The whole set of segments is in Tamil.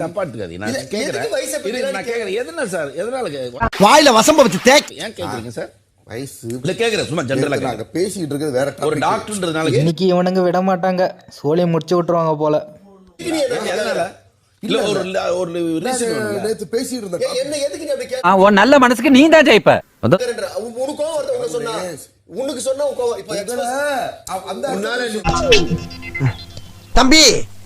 தப்பா எடுத்துக்காதீங்க. நான் கேக்குறேன் எதுனா சார், எதனால வாயில வசம்ப வச்சு தேக் ஏன் கேக்குறீங்க சார்? வயசு இல்ல கேக்குறேன், சும்மா ஜெனரலா நாங்க பேசிட்டு இருக்கிறது வேற ஒரு டாக்டர்ன்றதுனால. இன்னைக்கு இவனுங்க விட மாட்டாங்க, சோழியை முடிச்சு விட்டுருவாங்க போல. எதனால இல்ல ஒரு நேத்து பேசிட்டு இருந்த என்ன எதுக்கு நீ அப்படி கேக்குற? உன் நல்ல மனசுக்கு நீ தான் ஜெயிப்ப. உனக்கு கோவம் வருது, உனக்கு சொன்னா உனக்கு சொன்னா கோவம். இப்ப அந்த தம்பி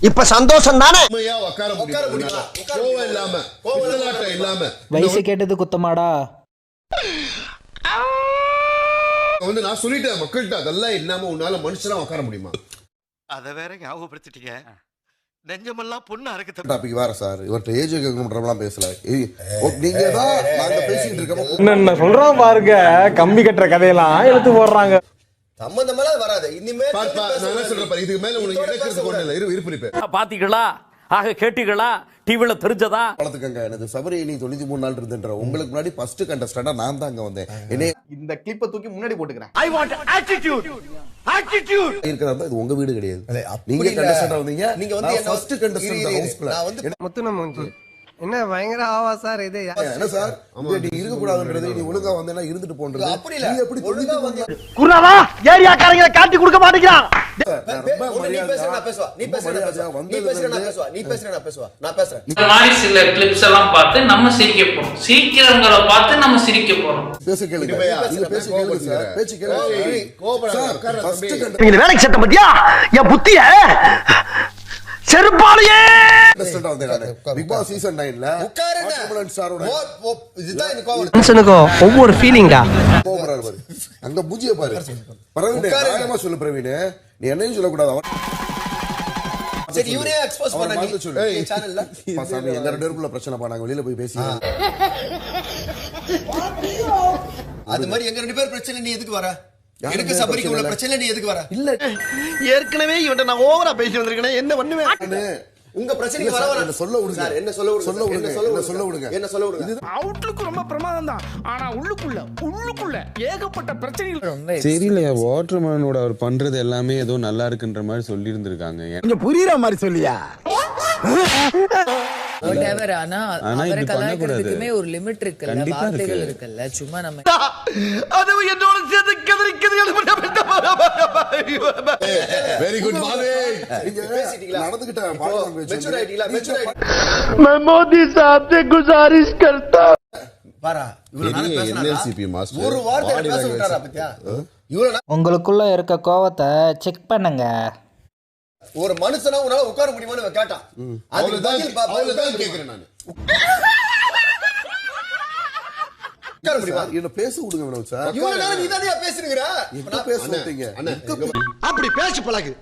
இப்ப சந்தோஷம் தானே. உண்மையா உட்கார முடியல, கோவம் இல்லாம கோவம் இல்லாம வயசு கேட்டது குத்தமாடா. வந்து நான் சொல்லிட்டேன் மக்கள்கிட்ட, அதெல்லாம் இல்லாம உன்னால மனுஷனா உட்கார முடியுமா? அத வேற ஞாபகப்படுத்திட்டீங்க. நெஞ்சமெல்லாம் பொண்ணு அறக்க. டாபிக் வேற சார், இவர்கிட்ட ஏஜ் கேட்கலாம் பேசல. நீங்க தான் நாங்க பேசிட்டு இருக்கோம். என்ன சொல்றோம் பாருங்க, கம்பி கட்டுற கதையெல்லாம் எடுத்து போடுறாங்க. சம்பந்தமெல்லாம் வராது. இனிமே நான் என்ன சொல்றேன் பாரு, இதுக்கு மேல உனக்கு இறக்குறதுக்கு ஒண்ணு இல்ல. இருப்பு பாத்தீங்களா, ஆக கேட்டீங்களா, டிவில தெரிஞ்சதா? வளர்த்துக்கங்க. எனக்கு சபரியினி 93 நாள் இருந்துன்ற உங்களுக்கு முன்னாடி ஃபர்ஸ்ட் கண்டஸ்டன்டா நான் தான் அங்க வந்தேன். என்ன இந்த கிளிப்பை தூக்கி முன்னாடி போட்டுக்கிறேன். ஐ வாண்ட் ஆட்டிட்யூட் ஆட்டிட்யூட் இருக்கிறதா, இது உங்க வீடு கிடையாது. நீங்க கண்டஸ்டன்டா வந்தீங்க, நீங்க வந்து ஃபர்ஸ்ட் கண்டஸ்டன்ட் ஹவுஸ்ல. நான் வந்து முத்துன மூஞ்சி என்ன பயங்கர ஆவா சார் இது. என்ன சார், நீ இருக்க கூடாதுன்றது, நீ ஒழுங்கா வந்தேன்னா இருந்துட்டு போன்றது. அப்படி இல்ல, நீ எப்படி ஒழுங்கா வந்து குருநாதா ஏரியாக்காரங்களை காட்டி கொடுக்க மாட்டேங்கிறான். நீ பேசுற நான் பேசுவா, நீ பேசுற நான் பேசுவா, நீ பேசுற நான் பேசுவா, நீ பேசுற நான் பேசுவா, நான் பேசுறேன். இந்த மாதிரி சில கிளிப்ஸ் எல்லாம் பார்த்து நம்ம சிரிக்க போறோம், சிரிக்கிறவங்களை பார்த்து நம்ம சிரிக்க போறோம். பேச கேளுங்க, நீங்க பேச கேளுங்க சார், பேச்சு கேளுங்க. கோபப்படாத. ஃபர்ஸ்ட் கண்டஸ்டன்ட் நீங்க வேலைக்கு சேர்த்த மத்தியா என் புத்திய செருப்பாலையே பிக் பாஸ் சீசன் 9ல உட்காருங்க சாரோட இதுதான் எனக்கு கோவம். மனுஷனுக்கும் ஒவ்வொரு ஃபீலிங்கா. கோபறாரு பாரு, அங்க பூஜ்ஜிய பாரு. பிரவீன் நாயமா சொல்லு பிரவீன், நீ என்னையும் சொல்ல கூடாது. சரி இவரே எக்ஸ்போஸ் பண்ண நீ சொல்லு சேனல்ல. பாசாமி எங்க ரெண்டு பேருக்குள்ள பிரச்சனை பண்ணாங்க, வெளியில போய் பேசிடுறாங்க. அது மாதிரி எங்க ரெண்டு பேர் பிரச்சனை, நீ எதுக்கு வர? எனக்கு சபரிக்கு உள்ள பிரச்சனை, நீ எதுக்கு வர? இல்ல ஏற்கனவே இவன்ட்ட நான் ஓவரா பேசி வந்திருக்கேன். என்ன பண்ணுவேன்? உங்க பிரச்சனைக்கு வர வர சொல்ல விடுங்க சார். என்ன சொல்ல விடுங்க, சொல்ல விடுங்க, சொல்ல விடுங்க, என்ன சொல்ல விடுங்க. அவுட்லுக்கு ரொம்ப பிரமாதம் தான், ஆனா உள்ளுக்குள்ள ஏகப்பட்ட பிரச்சனைகள். தெரியலையா, வாட்டர்மேனோட அவர் பண்றது எல்லாமே ஏதோ நல்லா இருக்குன்ற மாதிரி சொல்லி இருந்திருக்காங்க. கொஞ்சம் புரியுற மாதிரி சொல்லியா? ஆனா இப்படி பண்ணக்கூடாது. ஒரு லிமிட் இருக்குல்ல, கண்டிப்பா வார்த்தைகள் இருக்கு. இருக்குல்ல, சும்மா நம்ம அது என்னோட சேர்த்து வெரி குட் மாவே. நீங்க பேசிட்டீங்களா? நடந்துக்கிட்ட மெச்சூர் ஆயிட்டீங்களா? மெச்சூர் ஆயிட்டீங்களா? मैं मोदी साहब से गुजारिश करता பாரா இவ்வளவு நாள் பேசறாரா? NLCP மாஸ்டர் ஒரு வார்த்தை பேச விட்டாரா பத்தியா? இவ்வளவு உங்களுக்குள்ள இருக்க கோவத்தை செக் பண்ணுங்க. ஒரு மனுஷனா உன்னால உட்கார முடியுமான்னு கேட்டான். அவ்வளவுதான் கேக்குறேன் நான். உட்கார முடியுமா? என்ன பேச விடுங்க மேடம் சார். இவ்வளவு நேரம் நீ தானே பேசுறீங்க. என்ன பேச விட்டீங்க? அப்படி பேசி பழகு.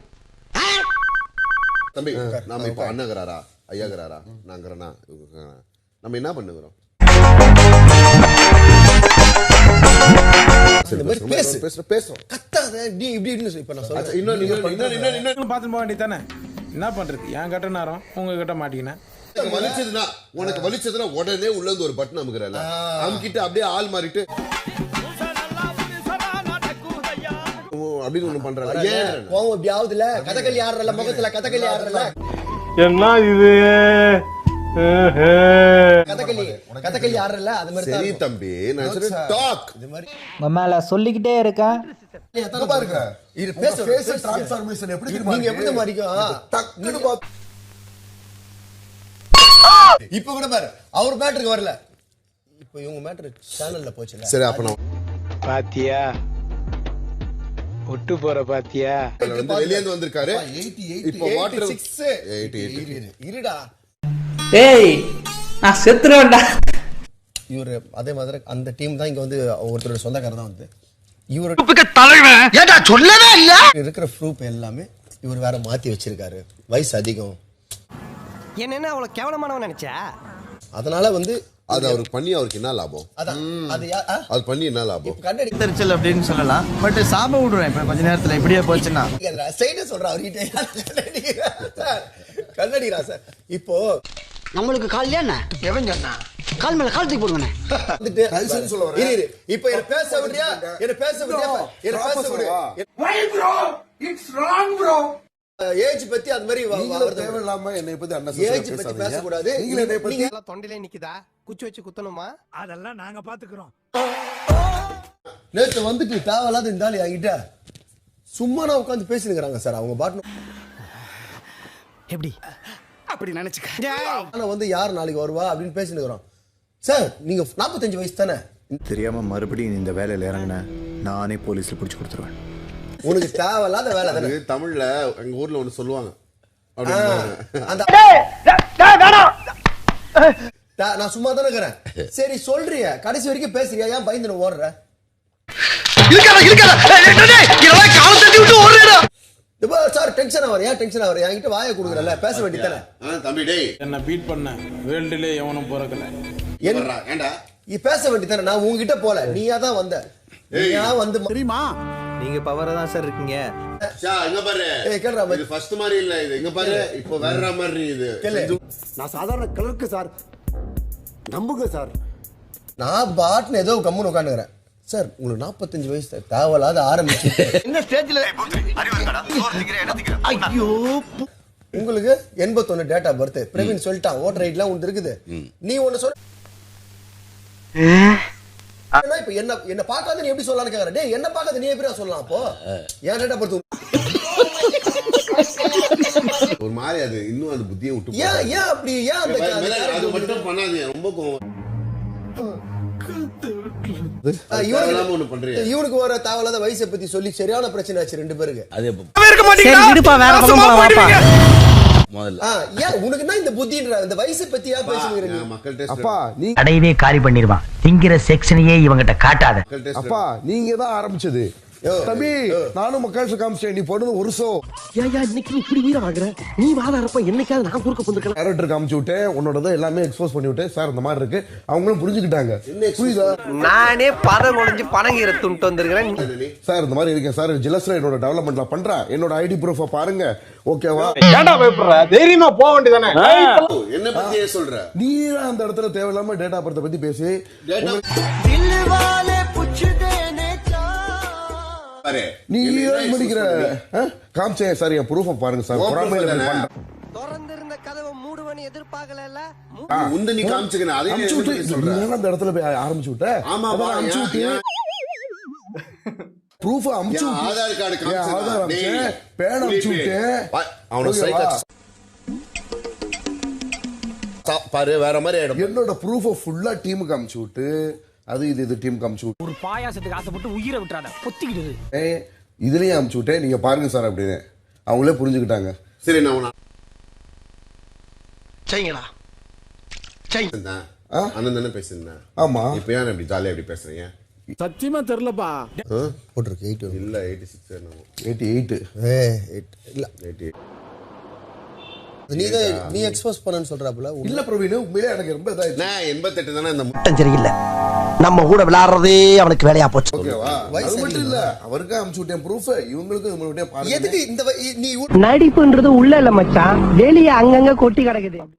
தம்பி நாம இப்ப அண்ணகராரா ஐயாகராரா நாங்கறனா நம்ம என்ன பண்ணுகிறோம்? பேசுறோம் கத்தாத நீ இப்படி இப்ப நான் சொல்றேன். இன்னும் பார்த்து போக வேண்டியதானே. என்ன பண்றது, என் கட்ட நேரம் உங்ககிட்ட மாட்டிக்கினேன். உனக்கு வலிச்சதுன்னா உடனே உள்ள இருந்து ஒரு பட்டன் அமுக்குறல, அமுக்கிட்டு அப்படியே ஆள் மாறிட்டு அப்படின்னு ஒண்ணு பண்றாங்க. ஏன் கோவம் இப்படி ஆகுதுல? கதகளி ஆடுறல, முகத்துல கதகளி ஆடுறல. என்ன இது கதகளி ஆடுறல, அது மாதிரி சரி தம்பி, நான் சொல்றேன் டாக். இது மாதிரி உங்க மேல சொல்லிக்கிட்டே இருக்கேன். பாருங்க இது பேச டிரான்ஸ்ஃபார்மேஷன் எப்படி நீங்க எப்படி மாறிக்கும் டக்குனு பாத்து. இப்ப கூட பாரு, அவர் மேட்டருக்கு வரல, இப்ப இவங்க மேட்டர் சேனல்ல போச்சுல. சரி அப்ப நான் பாத்தியா ஒட்டு போற பாத்தியா வெளியே இருந்து வந்திருக்காரு. இப்போ வாட்டர் 86 இருடா. ஏய் நான் செத்துறேன்டா. இவரு அதே மாதிரி அந்த டீம் தான் இங்க வந்து ஒருத்தரோட சொந்தக்காரர் தான் வந்து இவரு தலைவன் ஏடா சொல்லவே இல்ல. இருக்கிற ப்ரூஃப் எல்லாமே இவர் வேற மாத்தி வச்சிருக்காரு. வயசு அதிகம். என்ன அவ்வளவு கேவலமானவன் நினைச்சா? அதனால வந்து அது அவருக்கு பண்ணி அவருக்கு என்ன லாபம்? அதான் அது பண்ணி என்ன லாபம்? கண்ணடி தெரிச்சல் அப்படின்னு சொல்லலாம். பட் சாப விடுறேன் இப்ப கொஞ்ச நேரத்துல இப்படியே போச்சுன்னா. சைட சொல்ற அவர்கிட்ட கண்ணடிரா சார். இப்போ நம்மளுக்கு கால் என்ன எவன் சொன்னா? கால் மேல கால் தூக்கி போடுங்கண்ணே. இப்ப என்ன பேச விடுறியா? என்ன பேச விடுறியா? என்ன பேச விடுறியா? ஏஜ் பத்தி அது மாதிரி நீங்களும் தேவையில்லாம என்னை பத்தி ஏஜ் பத்தி பேசக்கூடாது. நீங்க என்னை பத்தி தொண்டையிலே நிக்குதா குச்சி வச்சு குத்தணுமா? அதெல்லாம் நாங்க பாத்துக்கிறோம். நேத்து வந்துட்டு தேவையில்லாத இந்த ஆளு என்கிட்ட சும்மா நான் உட்காந்து பேசினுக்கிறாங்க சார். அவங்க பாட்டு எப்படி அப்படி நினைச்சுக்க. ஆனா வந்து யார் நாளைக்கு வருவா அப்படின்னு பேசினுக்கிறோம். சார் நீங்க 45 வயசு தானே? தெரியாம மறுபடியும் இந்த வேலையில இறங்கின நானே போலீஸ்ல பிடிச்சு கொடுத்துருவேன். உனக்கு தேவையில்லாத வேலை தானே. தமிழ்ல எங்க ஊர்ல ஒண்ணு சொல்லுவாங்க. நான் சும்மா தானே இருக்கிறேன். சரி சொல்றிய கடைசி வரைக்கும் பேசுறியா? ஏன் பயந்து ஓடுற? சார் டென்ஷன் ஆவற. ஏன் டென்ஷன் ஆவற? என்கிட்ட வாயை கொடுக்குறல, பேச வேண்டியதானே. தம்பி டேய் என்ன பீட் பண்ண வேர்ல்டுல எவனும் போறக்கல. ஏண்டா நீ பேச வேண்டியதானே. நான் உன்கிட்ட போல, நீயா தான் வந்த. நீயா வந்து தெரியுமா நீங்க பவரா தான் சார் இருக்கீங்க. இங்க பாரு. கேளுடா. இது ஃபர்ஸ்ட் மாதிரி இல்ல இது. இங்க பாரு இப்போ வேற மாதிரி இது. நான் சாதாரண கிளர்க்கு சார், நம்புங்க சார். நான் பாட்டுன்னு ஏதோ கம்முன்னு உட்காந்துக்கிறேன். சார் உங்களுக்கு 45 வயசு சார். தேவையில்லாத ஆரம்பிச்சு என்ன ஸ்டேஜ்ல ஐயோ உங்களுக்கு 81 டேட் ஆஃப் பர்த். பிரவீன் சொல்லிட்டான் ஓட்டர் ஐடிலாம் ஒன்று இருக்குது. நீ ஒன்னு சொல்ல. இப்ப என்ன பார்க்காத நீ எப்படி சொல்லலாம்னு கேக்குற. டேய் என்ன பார்க்காத நீ எப்படி சொல்லலாம்? அப்போ ஏன் டேட் ஆஃப் பர்த் ஒரு மாதிரி அது இன்னும் அது புத்தியை விட்டு. ஏன் அப்படி ஏன் அது மட்டும் பண்ணாதீங்க. ரொம்ப கோவம். இவனுக்கு வர தேவையில்லாத வயசை பத்தி சொல்லி சரியான பிரச்சனை ஆச்சு ரெண்டு பேருக்கு. ஏன் உனக்கு தான் இந்த புத்தின்ற இந்த வயசை பத்தி ஏன் பேசுறீங்க? மக்கள்கிட்ட அப்பா நீ அடையவே காலி பண்ணிடுவான். திங்கிற செக்ஷனையே இவங்கிட்ட காட்டாத. அப்பா நீங்க தான் ஆரம்பிச்சது. தம்பி நானும் மக்கள் காமிச்சேன். நீ போடுறது ஒரு ஷோ. ஏயா இன்னைக்கு நீ இப்படி வீர வாங்குற? நீ வாதாரப்ப என்னைக்காவது நான் குறுக்க வந்துருக்கேன். டைரக்டர் காமிச்சு விட்டேன். உன்னோட எல்லாமே எக்ஸ்போஸ் பண்ணி விட்டேன். சார் இந்த மாதிரி இருக்கு. அவங்களும் புரிஞ்சுக்கிட்டாங்க. புரியுதா? நானே பதம் ஒளிஞ்சு பணங்கீர துண்டு வந்திருக்கிறேன். சார் இந்த மாதிரி இருக்கேன் சார். ஜெலஸ்ல என்னோட டெவலப்மெண்ட்ல பண்றேன். என்னோட ஐடி ப்ரூஃப பாருங்க. ஓகேவா? ஏன்டா பயப்படுற? தைரியமா போக வேண்டியதானே. என்ன பத்தியே சொல்ற? நீ அந்த இடத்துல தேவையில்லாம டேட்டா பர்த் பத்தி பேசி நீ முடிக்கிற காமிச்சேன் சார். என் ப்ரூஃப பாருங்க சார். திறந்திருந்த கதவை மூடுவனு எதிர்பார்க்கல. உந்து நீ காமிச்சுக்கணும். அதே அந்த இடத்துல போய் ஆரம்பிச்சு விட்ட. ஆமா ஆரம்பிச்சு விட்டு ப்ரூஃப் அமுச்சு விட்டு ஆதார் கார்டு காமிச்சு ஆதார் அமுச்சு பேன் அமுச்சு விட்டு அவனோட சைட் பாரு வேற மாதிரி ஆயிடும். என்னோட ப்ரூஃப் ஃபுல்லா டீமுக்கு அமுச்சு விட்டு அது இது டீம் காமிச்சு விட்டு ஒரு பாயாசத்துக்கு ஆசைப்பட்டு உயிரை விட்டுறாத பொத்திக்கிடுது. இதுலயும் அமுச்சு விட்டேன். நீங்க பாருங்க சார் அப்படின்னு அவங்களே புரிஞ்சுக்கிட்டாங்க. சரி நான் செய்யுங்கடா. அண்ணன் தானே பேசியிருந்தேன். ஆமா இப்ப ஏன் இப்படி ஜாலியா எப்படி பேசுறீங்க? சத்தியமா தெரியலப்பா. போட்டிருக்கு 8 இல்ல 86 88 இல்ல 88. நீ எக்ஸ்போஸ் பண்ணன்னு சொல்றாப்ல. இல்ல பிரவீன் உண்மையிலே எனக்கு ரொம்ப இதாயிடுச்சு. நான் 88 தானே அந்த முட்டம் சரியில்லை. நம்ம கூட விளையாடுறதே அவனுக்கு வேலையா போச்சு. ஓகேவா? அது மட்டும் இல்ல அவருக்கு அமுச்சு விட்டேன் ப்ரூஃப். இவங்களுக்கு இவங்களுடைய பாருங்க. எதுக்கு இந்த நீ நடிப்புன்றது உள்ள இல்ல மச்சான், வெளியே அங்கங்க கொட்டி கிடக்குது.